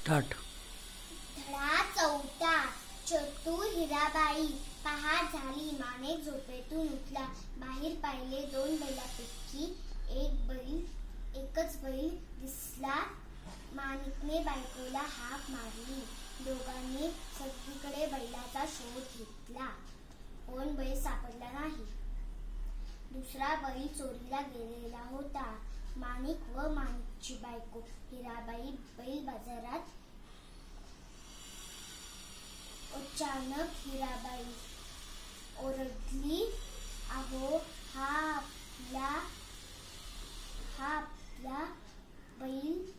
Start. धडा चौथा. चतुर हिराबाई. पहाट झाली, माणिक झोपेतून उठला. बाहेर पाहिले, दोन बैलांपैकी एकच बैल दिसला. माणिकने बायकोला हाक मारली. दोघांनी सगळीकडे बैलाचा शोध घेतला, पण बैल सापडला नाही. दुसरा बैल चोरीला गेलेला होता. माणिक व माणिकची बायको हिराबाई बैल बाजारात. अचानक हिराबाई ओरडली, अहो, हा आपला बैल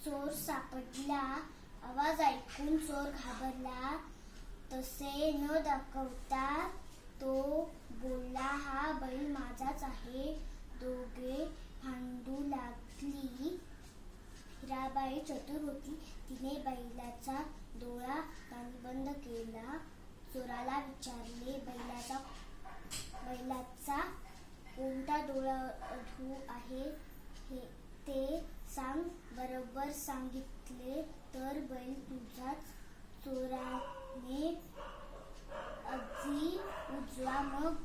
चोर सापडला. आवाज ऐकून चोर घाबरला. तसे न दाखवता तो बोलला, हा बैल माझाच आहे. दोघे भांडू लागली. हिराबाई चतुर होती. तिने बैलाचा डोळा बंद केला. चोराला विचारले, बैलाचा कोणता डोळा अधू आहे ते सांग. बरोबर सांगितले तर बैल तुझाच. चोराने आधी उजवा मग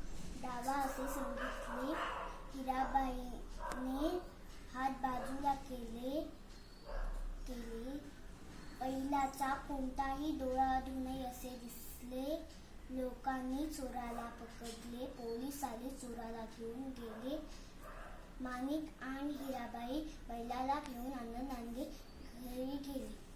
डावा असे सांगितले. हिराबाईने हात बाजूला केले. बैलाचा कोणताही डोळा अधू नये असे दिसले. लोकांनी चोराला पकडले. पोलीस आले, चोराला घेऊन गेले. माणिक आणि हिराबाई बैलाला घेऊन आनंदाने घरी गेले.